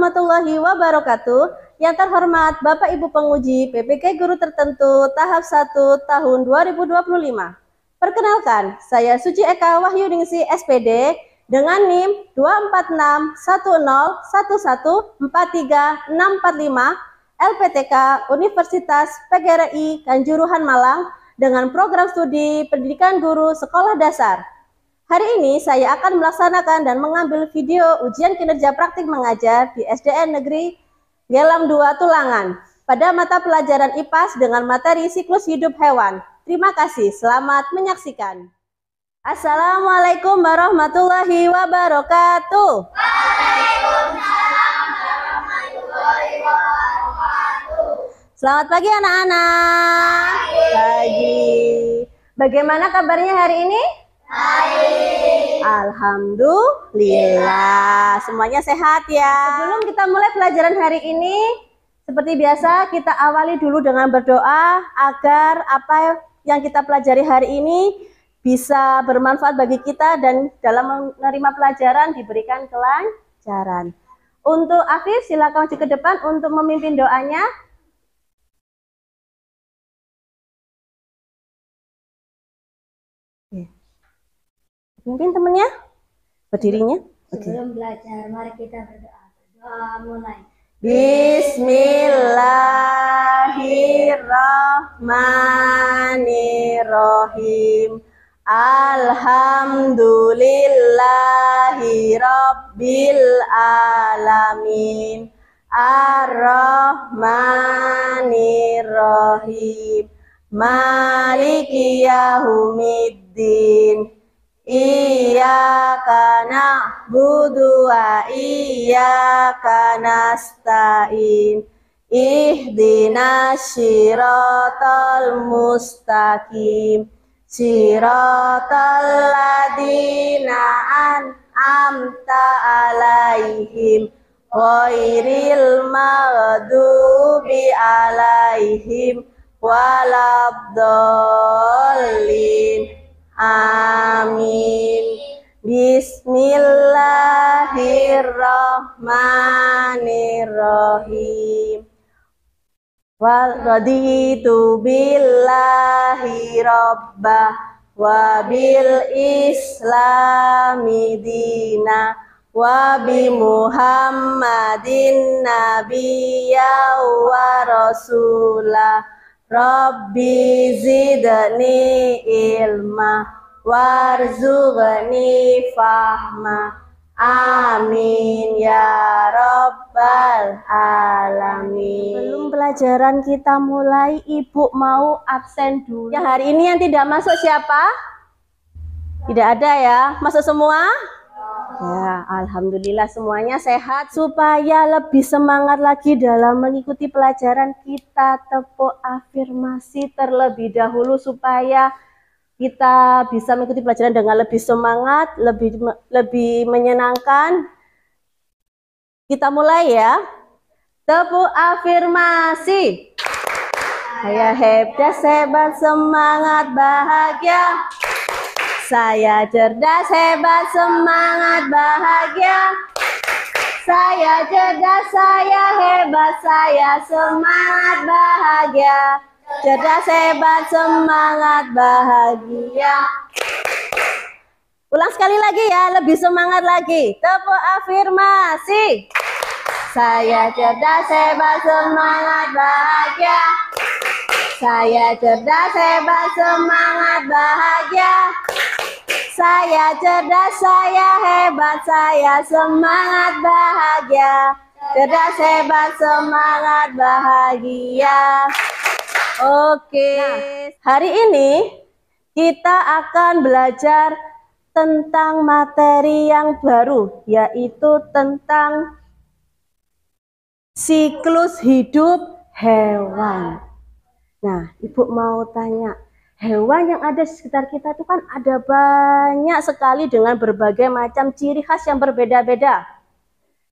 warahmatullahi wabarakatuh. Yang terhormat Bapak Ibu Penguji PPK Guru Tertentu tahap 1 tahun 2025. Perkenalkan, saya Suci Eka Wahyuningsi SPD dengan NIM 24610114345 LPTK Universitas PGRI Kanjuruhan Malang dengan program studi Pendidikan Guru Sekolah Dasar. Hari ini saya akan melaksanakan dan mengambil video ujian kinerja praktik mengajar di SDN Negeri Gelam 2 Tulangan pada mata pelajaran IPAS dengan materi siklus hidup hewan. Terima kasih, selamat menyaksikan. Assalamualaikum warahmatullahi wabarakatuh. Waalaikumsalam warahmatullahi wabarakatuh. Selamat pagi anak-anak. Pagi. Bagaimana kabarnya hari ini? Baik. Alhamdulillah, semuanya sehat ya. Sebelum kita mulai pelajaran hari ini, seperti biasa kita awali dulu dengan berdoa agar apa yang kita pelajari hari ini bisa bermanfaat bagi kita dan dalam menerima pelajaran diberikan kelancaran. Untuk Afif, silakan maju ke depan untuk memimpin doanya. Pimpin temennya, berdirinya. Sebelum belajar, mari kita berdoa. Doa mulai. Bismillahirrahmanirrahim. Alhamdulillahi rabbil alamin. Ar-Rahmanirrahim. Maliki yaumiddin. Iyyaka na'budu wa iyyaka nasta'in. Ihdinas siratal mustaqim. Siratal ladzina an'amta 'alaihim ghairil maghdubi 'alaihim waladdallin. Amin. Bismillahirrahmanirrahim. Wa raditu billahi rabbah wa bil islami dina wa bi Muhammadin nabiyya wa rasulah. Rabbi zidni ilma warzuqni fahma. Amin ya rabbal alamin. Belum pelajaran kita mulai, Ibu mau absen dulu. Yang hari ini yang tidak masuk siapa? Tidak ada ya? Masuk semua? Ya, alhamdulillah semuanya sehat. Supaya lebih semangat lagi dalam mengikuti pelajaran, kita tepuk afirmasi terlebih dahulu supaya kita bisa mengikuti pelajaran dengan lebih semangat, lebih menyenangkan. Kita mulai ya. Tepuk afirmasi. Saya hebat, hebat, semangat, bahagia. Saya cerdas, hebat, semangat, bahagia. Saya cerdas, saya hebat, saya semangat, bahagia. Cerdas, hebat, semangat, bahagia. Ulang sekali lagi ya, lebih semangat lagi. Tepuk afirmasi. Saya cerdas, hebat, semangat, bahagia. Saya cerdas, hebat, semangat, bahagia. Saya cerdas, saya hebat, saya semangat, bahagia. Cerdas, hebat, semangat, bahagia. Oke, hari ini kita akan belajar tentang materi yang baru, yaitu tentang siklus hidup hewan. Nah, Ibu mau tanya, hewan yang ada di sekitar kita itu kan ada banyak sekali dengan berbagai macam ciri khas yang berbeda-beda.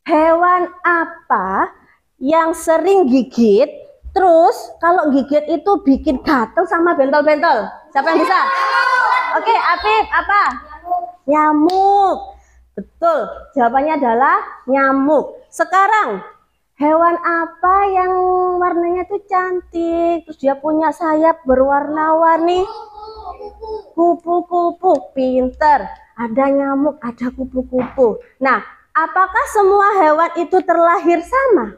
Hewan apa yang sering gigit, terus kalau gigit itu bikin gatel sama bentol-bentol? Siapa yang bisa? Oke, Afif, apa? Nyamuk. Betul, jawabannya adalah nyamuk. Sekarang, hewan apa yang warnanya tuh cantik, terus dia punya sayap berwarna-warni? Kupu-kupu. Pinter. Ada nyamuk, ada kupu-kupu. Nah, apakah semua hewan itu terlahir sama?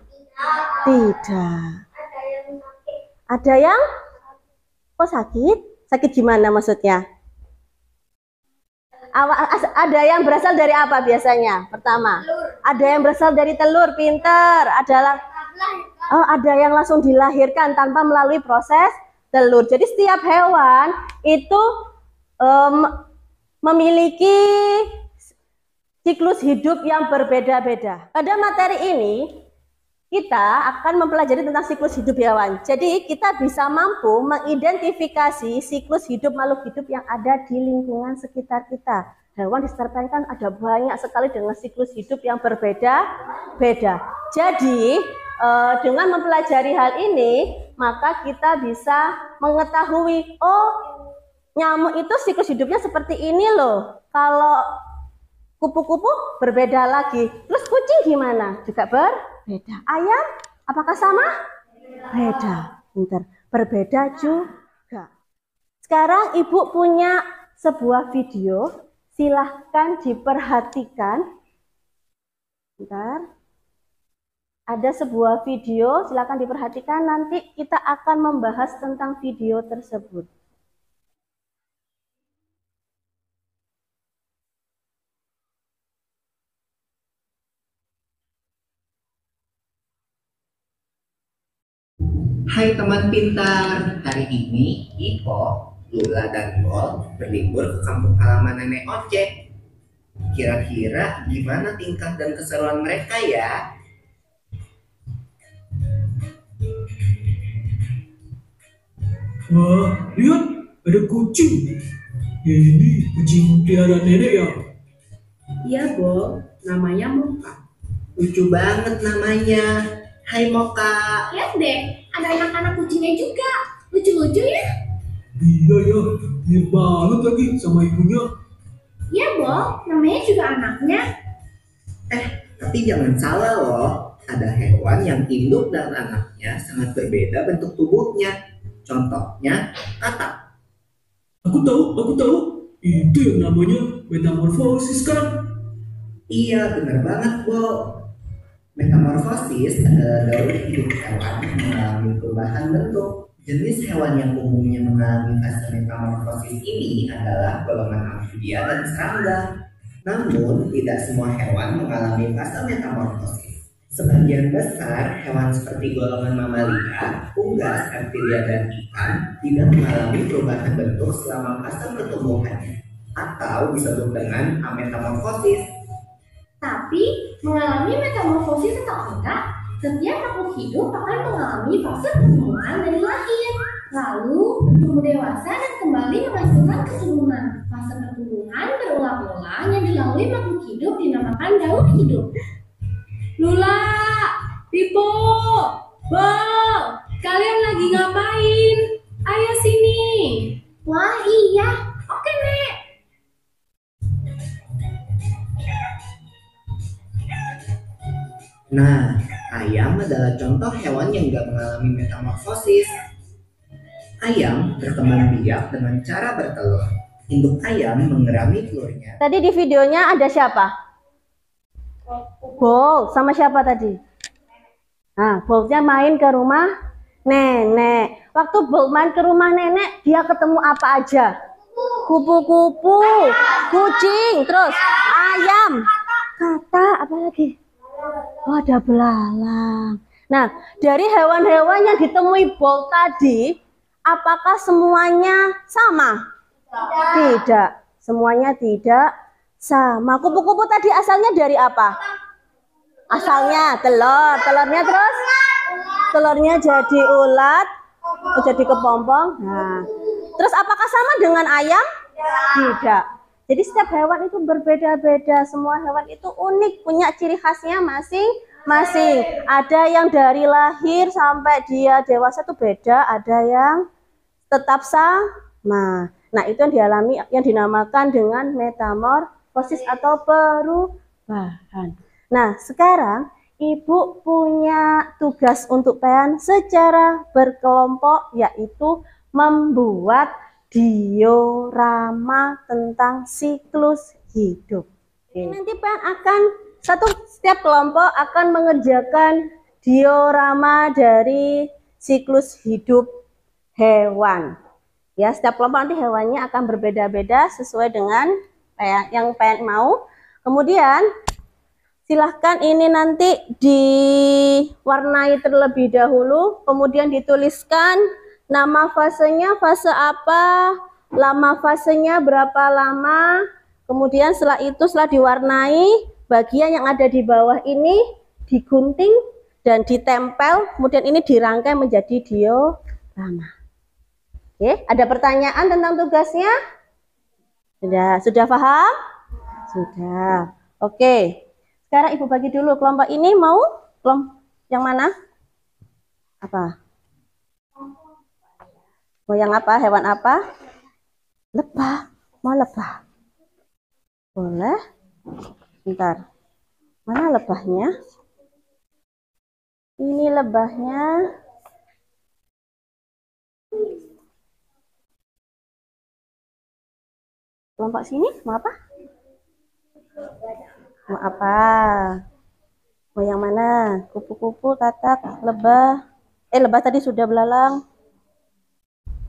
Tidak. Ada yang kok sakit? Sakit gimana maksudnya? Ada yang berasal dari apa biasanya? Pertama, ada yang berasal dari telur, pinter. Ada yang langsung dilahirkan tanpa melalui proses telur. Jadi setiap hewan itu memiliki siklus hidup yang berbeda-beda. Pada materi ini kita akan mempelajari tentang siklus hidup hewan. Jadi kita bisa mampu mengidentifikasi siklus hidup makhluk hidup yang ada di lingkungan sekitar kita. Hewan di sekitar kita kan ada banyak sekali dengan siklus hidup yang berbeda-beda. Jadi dengan mempelajari hal ini, maka kita bisa mengetahui, oh nyamuk itu siklus hidupnya seperti ini loh. Kalau kupu-kupu berbeda lagi. Terus kucing gimana? Juga berbeda. Ayam apakah sama? Beda. Bentar. Berbeda juga. Sekarang Ibu punya sebuah video. Silahkan diperhatikan. Bentar. Ada sebuah video. Silahkan diperhatikan. Nanti kita akan membahas tentang video tersebut. Hai teman pintar, hari ini Iko, Lula, dan Bol berlibur ke kampung halaman nenek Ocek. Kira-kira gimana tingkah dan keseruan mereka ya? Wah, lihat ada kucing. Ini kucing peliharaan nenek ya? Iya, Bo. Namanya Moka. Lucu banget namanya. Hai Moka. Lihat deh, ada anak-anak kucingnya juga. Lucu-lucu ya? Iya ya, mirip banget lagi sama ibunya. Iya, Bo. Namanya juga anaknya. Tapi jangan salah loh, ada hewan yang induk dan anaknya sangat berbeda bentuk tubuhnya. Contohnya, katak. Aku tahu. Itu yang namanya metamorfosis kan? Iya, benar banget, Bo. Metamorfosis adalah daur hidup hewan yang mengalami perubahan bentuk. Jenis hewan yang umumnya mengalami fase metamorfosis ini adalah golongan amfibia dan serangga. Namun, tidak semua hewan mengalami fase metamorfosis. Sebagian besar hewan seperti golongan mamalia, unggas, reptilia, dan ikan tidak mengalami perubahan bentuk selama fase pertumbuhannya, atau disebut dengan ametamorfosis. Tapi, mengalami metamorfosis atau enggak, setiap makhluk hidup akan mengalami fase pertumbuhan dari lahir. Lalu, tumbuh dewasa dan kembali menghasilkan keturunan. Fase pertumbuhan berulang-ulang yang dilalui makhluk hidup dinamakan daur hidup. Lula, Pipo, Bol, kalian lagi ngapain? Ayo sini. Wah, iya. Oke, Nek. Nah, ayam adalah contoh hewan yang tidak mengalami metamorfosis. Ayam berkembang biak dengan cara bertelur. Induk ayam mengerami telurnya. Tadi di videonya ada siapa? Bol, sama siapa tadi? Nah, Bolnya main ke rumah nenek. Waktu Bol main ke rumah nenek, dia ketemu apa aja? Kupu-kupu, kucing, terus ayam, kata apa lagi? Oh, ada belalang. Nah, dari hewan-hewan yang ditemui Bol tadi, apakah semuanya sama? Tidak, semuanya tidak sama. Kupu-kupu tadi asalnya dari apa? Asalnya telur, telurnya jadi ulat, jadi kepompong. Nah, terus apakah sama dengan ayam? Tidak. Jadi setiap hewan itu berbeda-beda. Semua hewan itu unik, punya ciri khasnya masing-masing. Ada yang dari lahir sampai dia dewasa itu beda, ada yang tetap sama. Nah, itu yang dialami, yang dinamakan dengan metamorfosis. metamorfosis atau perubahan. Nah, sekarang Ibu punya tugas untuk PEAN secara berkelompok, yaitu membuat diorama tentang siklus hidup. Nanti PEAN akan setiap kelompok akan mengerjakan diorama dari siklus hidup hewan. Ya, setiap kelompok nanti hewannya akan berbeda-beda sesuai dengan yang PEAN mau. Kemudian silahkan ini nanti diwarnai terlebih dahulu, kemudian dituliskan nama fasenya, fase apa, lama fasenya berapa lama, kemudian setelah itu setelah diwarnai, bagian yang ada di bawah ini digunting dan ditempel, kemudian ini dirangkai menjadi diorama. Oke, ada pertanyaan tentang tugasnya? Sudah paham? Sudah. Oke. Sekarang Ibu bagi dulu kelompok ini mau kelompok yang mana? Apa? Mau yang apa? Hewan apa? Lebah. Mau lebah? Boleh. Bentar. Mana lebahnya? Ini lebahnya. Kelompok sini mau apa? Mau apa? Mau yang mana? Kupu-kupu, katak, lebah. Lebah tadi sudah belalang.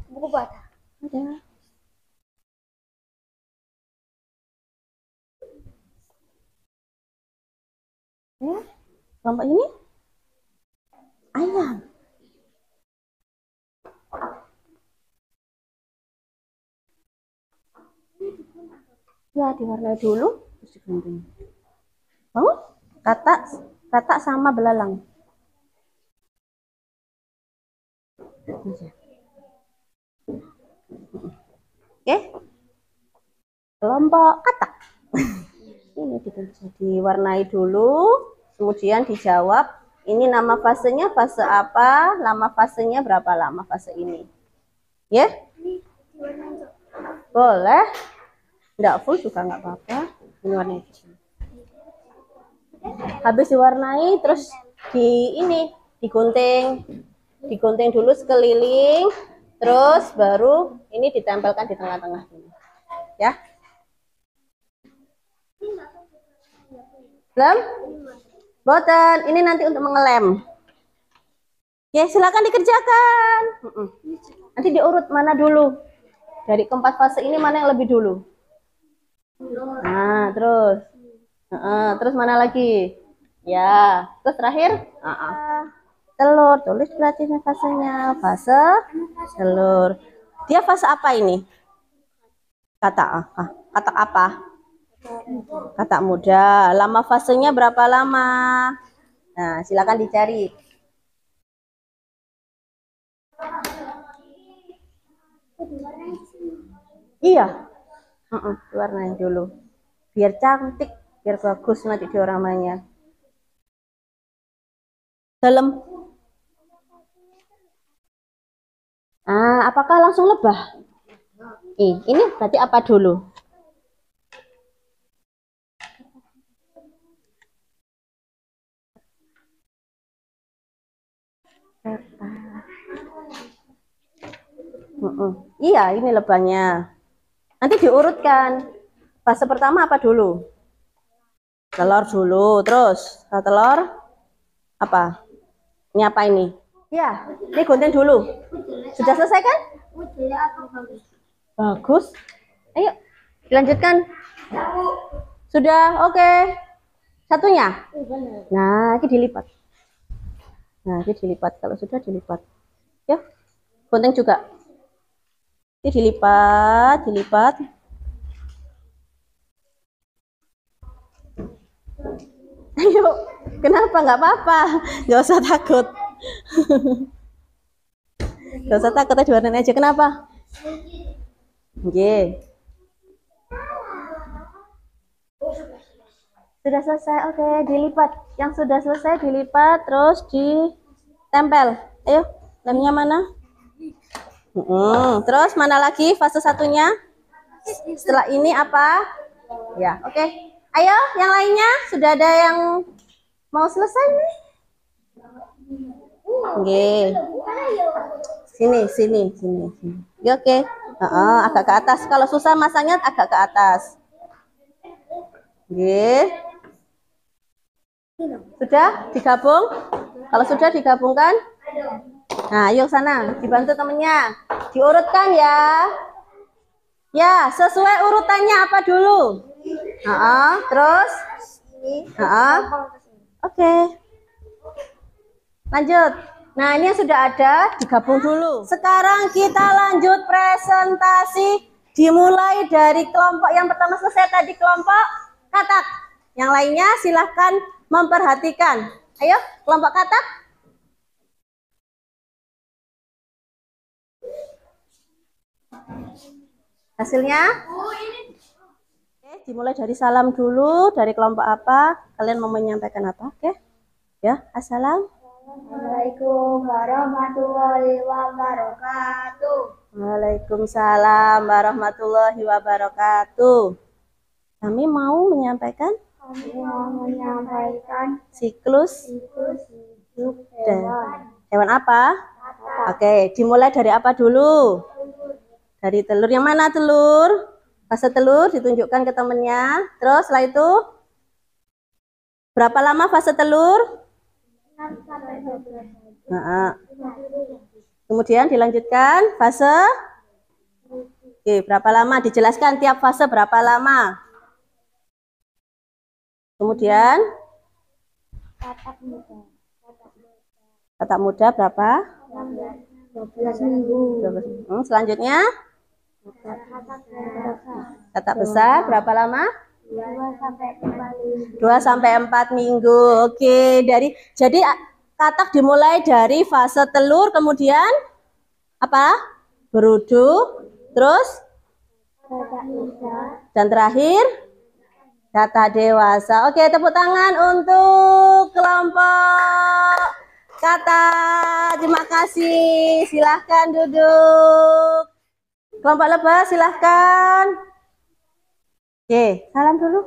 Buku baca. Ada. Kelompok ini? Ayam. Ya, diwarnai dulu. Terus digunting. Mau? Katak sama belalang. Oke. Kelompok katak. Ini diwarnai dulu, kemudian dijawab. Ini nama fasenya fase apa? Lama fasenya berapa lama fase ini? Ya? Boleh. Enggak full juga nggak apa-apa. Ini warnanya. Habis diwarnai terus digunting dulu sekeliling, terus baru ini ditempelkan di tengah-tengah dulu. Ya. Belum? Boten, ini nanti untuk mengelem. Ya, silakan dikerjakan. Nanti diurut mana dulu. Dari keempat fase ini mana yang lebih dulu? Nah, terus. Terus mana lagi? Ya, terus terakhir telur. Tulis berarti fasenya. Fase telur. Dia fase apa ini? Katak apa? Katak muda. Lama fasenya berapa lama? Nah, silakan dicari. Iya. Warnain dulu. Biar cantik, biar bagus nanti dioramanya. Dalam. Apakah langsung lebah? Ini berarti apa dulu? Iya, ini lebahnya. Nanti diurutkan. Fase pertama apa dulu? Telur dulu, terus setelah telur apa? Ini apa ini? Ya, ini gunting dulu. Sudah selesai kan? Bagus. Ayo, dilanjutkan. Sudah, oke. Satunya? Nah, ini dilipat. Kalau sudah dilipat. Ya, gunting juga. Ini dilipat. Ayo, kenapa? Nggak apa-apa, nggak usah takut. Nggak usah takut, aja warnain aja. Kenapa? Oke. Sudah selesai, oke, dilipat. Yang sudah selesai dilipat, terus ditempel. Ayo, lemnya mana? Terus mana lagi fase satunya? Setelah ini apa? Ya, oke. Ayo, yang lainnya sudah ada yang mau selesai nih? Oke. Sini, sini, sini. Ya, oke. Agak ke atas. Kalau susah masangnya agak ke atas. Oke. Sudah digabung? Kalau sudah digabungkan? Nah, yuk sana, dibantu temennya. Diurutkan ya. Ya, sesuai urutannya apa dulu? Terus? Oke. Lanjut. Nah, ini yang sudah ada, digabung dulu. Sekarang kita lanjut presentasi. Dimulai dari kelompok yang pertama selesai tadi, kelompok katak. Yang lainnya silahkan memperhatikan. Ayo, kelompok katak. Hasilnya? Oke, dimulai dari salam dulu. Dari kelompok apa? Kalian mau menyampaikan apa? Oke. Ya, Assalamualaikum warahmatullahi wabarakatuh. Waalaikumsalam warahmatullahi wabarakatuh. Kami mau menyampaikan siklus hidup hewan apa? Oke, dimulai dari apa dulu? Dari telur. Yang mana telur? Fase telur ditunjukkan ke temennya. Terus setelah itu berapa lama fase telur? Kemudian dilanjutkan fase. Oke, berapa lama? Dijelaskan tiap fase berapa lama. Kemudian katak muda berapa? 12 minggu. Selanjutnya katak besar berapa lama? 2 sampai 4 minggu. Oke, jadi katak dimulai dari fase telur, kemudian apa? Berudu, terus dan terakhir katak dewasa. Oke, tepuk tangan untuk kelompok katak. Terima kasih. Silahkan duduk. Kelompok lebah silahkan. Oke, salam dulu.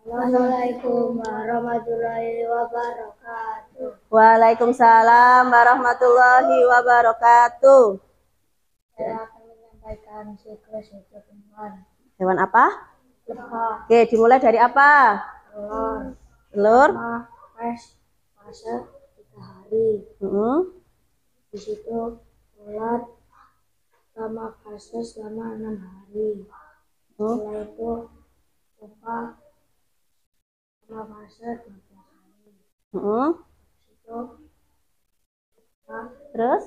Assalamualaikum warahmatullahi wabarakatuh. Waalaikumsalam warahmatullahi wabarakatuh. Saya akan menyampaikan siklus hidup hewan. Hewan apa? Lebah, Oke, dimulai dari apa? telur, Telur. fase 3 hari. Di situ ulat selama fase selama 6 hari. Setelah itu pupa selama fase 12 hari. Di situ Terus?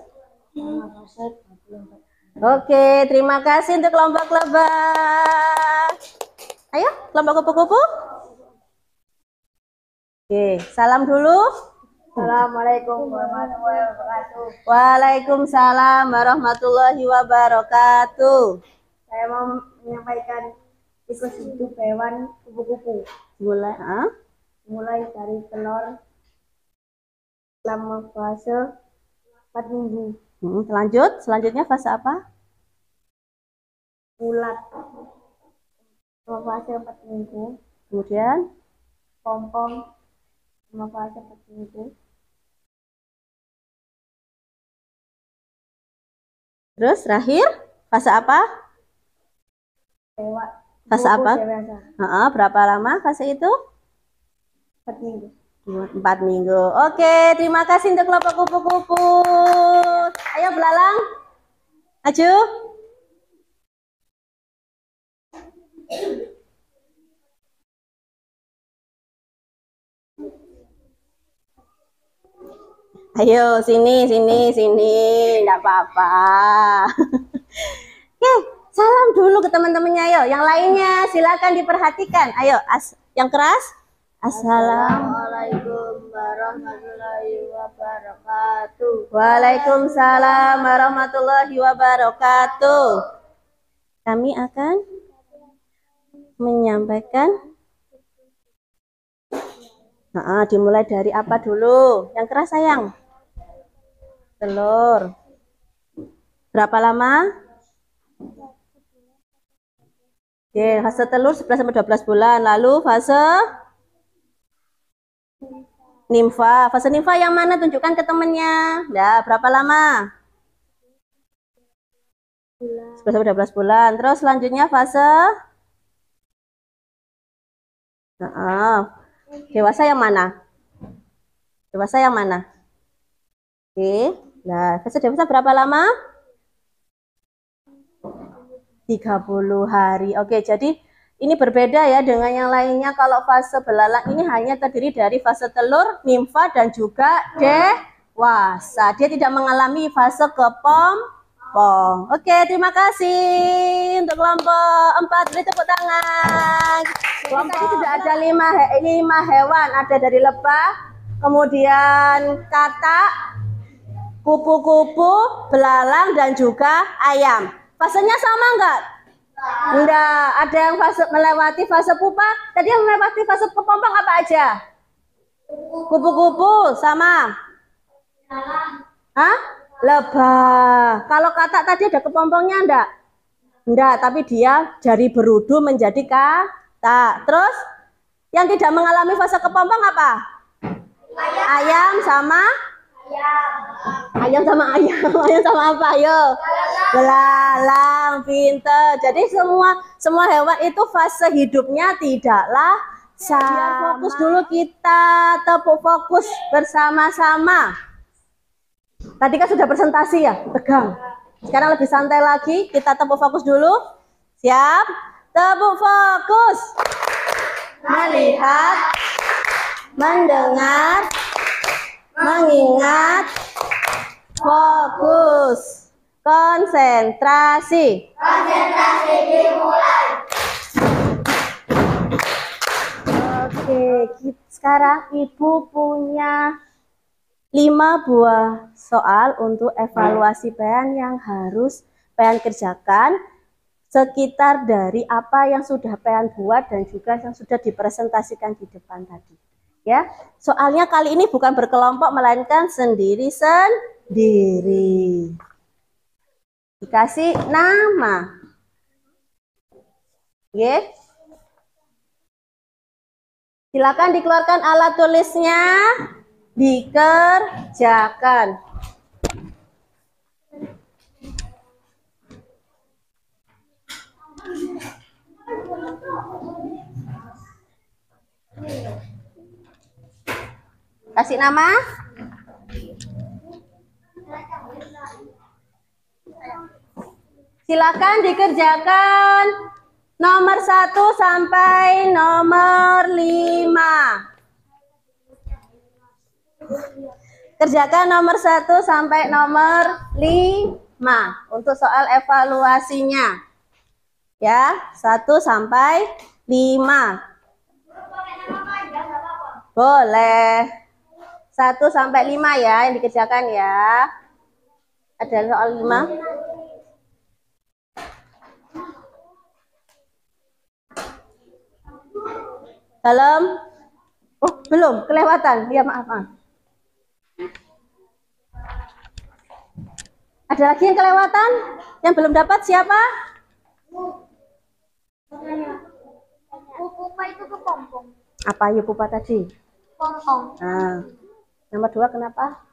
selama fase 24 hari. Oke, terima kasih untuk kelompok lebah. Ayo, kelompok kupu-kupu. Oke, salam dulu. Assalamualaikum warahmatullahi wabarakatuh. Waalaikumsalam warahmatullahi wabarakatuh. Saya mau menyampaikan siklus hidup hewan kupu-kupu. Mulai, Mulai dari telur selama fase 4 minggu. selanjutnya fase apa? Ulat selama fase 4 minggu. Kemudian, Pompong selama fase 4 minggu. terus terakhir fase apa? Fase apa? Dewasa Berapa lama fase itu? 4 minggu. 4 minggu. Oke, terima kasih untuk kelompok kupu-kupu. Ayo belalang. Maju. Ayo, sini. Enggak apa-apa. Oke, salam dulu ke teman-temannya. Ayo, yang lainnya silakan diperhatikan. Ayo, yang keras. Assalamualaikum warahmatullahi wabarakatuh. Waalaikumsalam warahmatullahi wabarakatuh. Kami akan menyampaikan. Dimulai dari apa dulu? Yang keras sayang. Telur. Berapa lama? Oke, fase telur 11 sampai 12 bulan. Lalu fase nimfa. Fase nimfa yang mana? Tunjukkan ke temennya. Ya, berapa lama? 11 sampai 12 bulan. Terus selanjutnya fase dewasa yang mana? Dewasa yang mana? Oke. Nah, fase dewasa berapa lama? 30 hari. Oke, jadi ini berbeda ya dengan yang lainnya. Kalau fase belalang ini hanya terdiri dari fase telur, nimfa, dan juga dewasa. Dia tidak mengalami fase kepompong. Oke, terima kasih untuk kelompok 4. Beri tepuk tangan. Kelompok tadi sudah ada 5 hewan. Ada dari lebah, kemudian katak, kupu-kupu, belalang, dan juga ayam. Fasenya sama enggak? Enggak. Ada yang melewati fase pupa. Tadi yang melewati fase kepompong apa aja? Kupu-kupu sama? Hah? Lebah. Kalau katak tadi ada kepompongnya enggak? Enggak, tapi dia dari berudu menjadi katak. Terus yang tidak mengalami fase kepompong apa? Ayam sama? Ayam sama ayam. Ayam sama apa? Ayo. Belalang, pinter. Jadi semua hewan itu fase hidupnya tidaklah sama. Biar fokus dulu, kita tepuk fokus bersama-sama. Tadi kan sudah presentasi ya, tegang. Sekarang lebih santai lagi, kita tepuk fokus dulu. Siap? Tepuk fokus. Melihat, mendengar, mengingat, fokus, konsentrasi. Konsentrasi dimulai. Oke, sekarang Ibu punya 5 buah soal untuk evaluasi PEAN yang harus PEAN kerjakan sekitar dari apa yang sudah PEAN buat dan juga yang sudah dipresentasikan di depan tadi. Ya, soalnya kali ini bukan berkelompok melainkan sendiri-sendiri. Dikasih nama. Oke. Silakan dikeluarkan alat tulisnya, dikerjakan. Kasih nama. Silakan dikerjakan nomor 1 sampai nomor 5. Kerjakan nomor 1 sampai nomor 5 untuk soal evaluasinya. Ya, 1 sampai 5. Boleh. 1 sampai 5 ya yang dikerjakan ya. Ada soal 5. Dalam? Oh, belum, kelewatan. Ya, maaf. Ada lagi yang kelewatan? Yang belum dapat siapa? Pupa itu kepompong. Apa ya pupa tadi? Pompong. Nah, nomor 2 kenapa?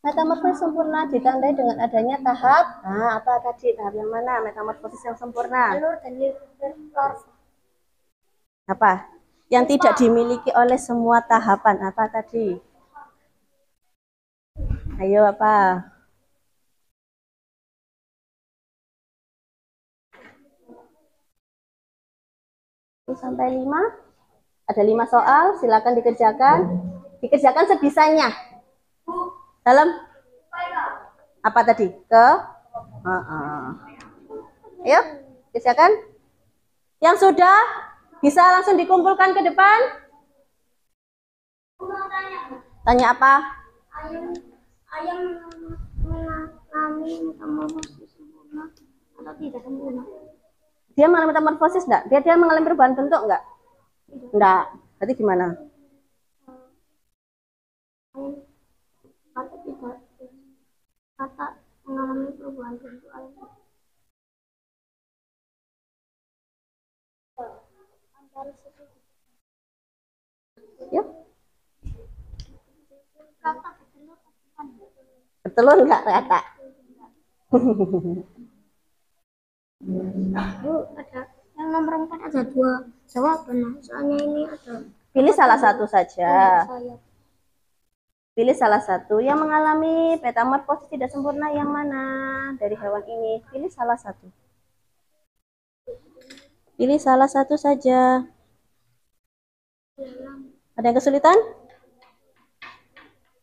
Metamorfosis sempurna ditandai dengan adanya tahap. Nah, apa tadi? Tahap yang mana? Metamorfosis yang sempurna. Telur dan larva. Apa? Yang tidak dimiliki oleh semua tahapan. Apa tadi? Ayo apa? Sampai 5. Ada 5 soal, silakan dikerjakan. Dikerjakan sebisanya. Dalam apa tadi? Ayo, kerjakan. Yang sudah bisa langsung dikumpulkan ke depan. Tanya apa? Ayam mengalami metamorfosis sempurna atau tidak sempurna? Dia mengalami metamorfosis enggak? Dia mengalami perubahan bentuk enggak? Enggak. Berarti gimana? Kata tidak. Kata mengalami perubahan bentuk ayam. Yuk. Bertelur nggak kata? Bu, ada yang nomor 4 ada 2 jawaban. Soalnya ini ada Pilih salah satu saja. saya. Pilih salah satu yang mengalami metamorfosis tidak sempurna yang mana dari hewan ini. Pilih salah satu. Pilih salah satu saja. Ada yang kesulitan?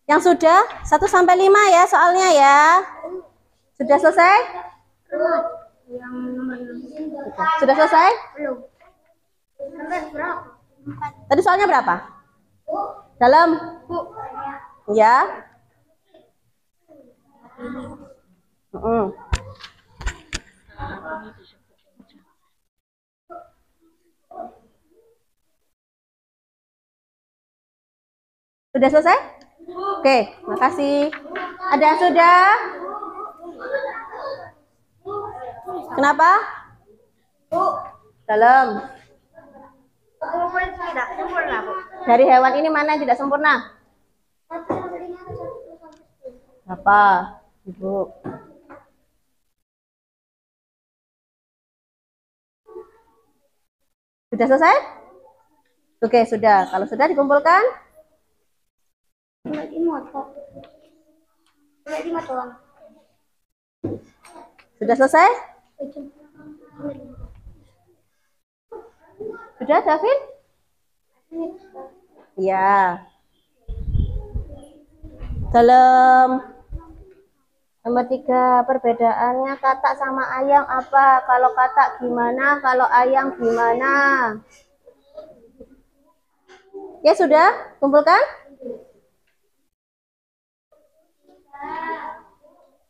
Yang sudah 1 sampai 5 ya soalnya ya. Sudah selesai? Yang nomor 6. Sudah selesai? Belum. Sampai berapa? 4. Tadi soalnya berapa? Dalam? Ya. Sudah selesai? Oke, makasih. Ada yang sudah? Kenapa? Dalam. Tidak sempurna, Bu. Dari hewan ini mana yang tidak sempurna? Apa? Ibu. Sudah selesai? Oke, sudah. Kalau sudah dikumpulkan? Lagi motor. Lagi motor. Sudah selesai? Sudah, David? Ya. Dalam nomor 3, perbedaannya katak sama ayam apa? Kalau katak gimana? Kalau ayam gimana? Ya sudah, kumpulkan.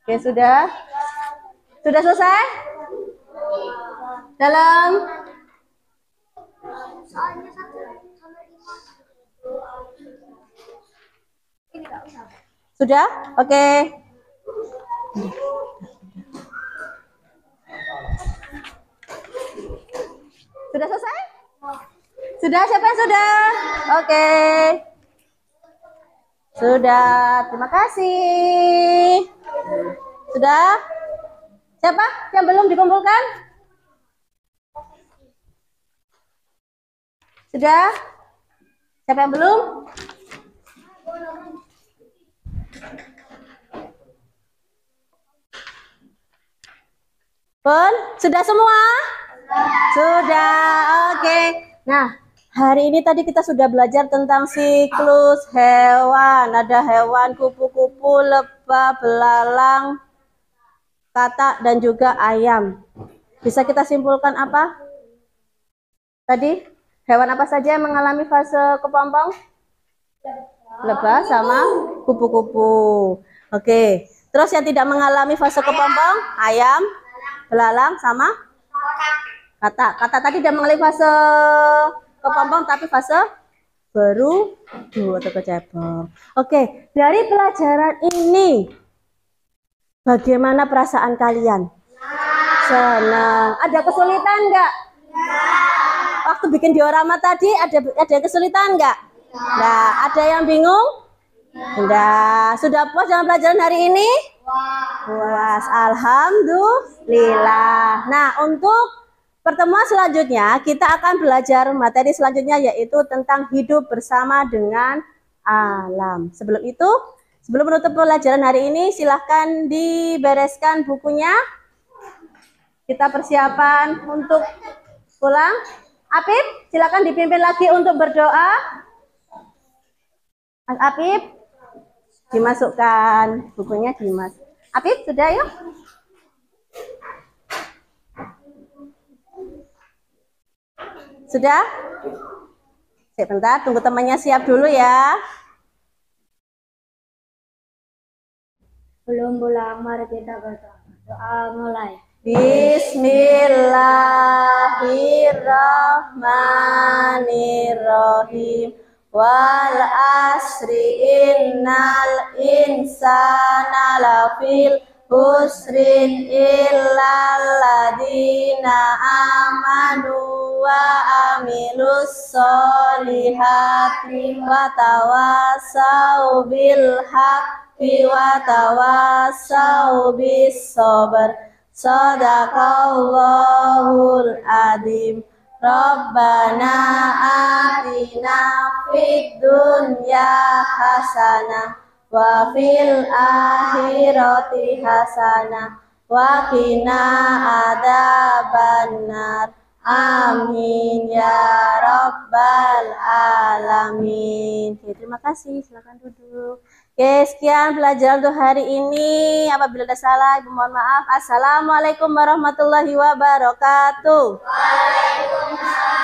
Oke, sudah. Sudah selesai? Dalam Soalnya 1 sampai 5. Ini enggak usah. sudah? Oke. Sudah selesai? Sudah, siapa yang sudah? Oke. Sudah, terima kasih. Sudah? Siapa yang belum dikumpulkan? Sudah? Siapa yang belum? Pun? Sudah semua? Sudah, oke. Nah, hari ini tadi kita sudah belajar tentang siklus hewan. Ada hewan kupu-kupu, lebah, belalang, katak, dan juga ayam. Bisa kita simpulkan apa? Tadi, hewan apa saja yang mengalami fase kepompong? Lebah sama kupu-kupu. Oke, terus yang tidak mengalami fase kepompong? Ayam, belalang, sama katak. Katak tadi tidak mengalami fase kepompong, tapi fase berudu atau kecebong. Oke, dari pelajaran ini, bagaimana perasaan kalian? Senang. Ada kesulitan enggak? Waktu bikin diorama tadi ada yang kesulitan enggak? Enggak. Ada yang bingung? Enggak. Sudah puas dengan pelajaran hari ini? Puas. Alhamdulillah. Nah, untuk pertemuan selanjutnya kita akan belajar materi selanjutnya yaitu tentang hidup bersama dengan alam. Sebelum itu, sebelum menutup pelajaran hari ini, silahkan dibereskan bukunya. Kita persiapan untuk pulang. Apip, silakan dipimpin lagi untuk berdoa. Mas Apip, dimasukkan bukunya Dimas. Apip, sudah yuk. Sudah? Sebentar, tunggu temannya siap dulu ya. Belum pulang, mari kita berdoa. Doa mulai. Bismillahirrahmanirrahim. Wal asri innal insana lafil husrin illal ladina amanu wa amilus solihati wa tawasau bil haqqi wa tawasau bis sabr. Sadaqallahul adzim. Rabbana atina fid dunya hasanah wa fil akhirati hasanah wa qina adzabannar. Amin ya rabbal alamin. Oke, terima kasih. Silakan duduk. Oke, sekian pelajaran untuk hari ini. Apabila ada salah, ibu mohon maaf. Assalamualaikum warahmatullahi wabarakatuh. Waalaikumsalam.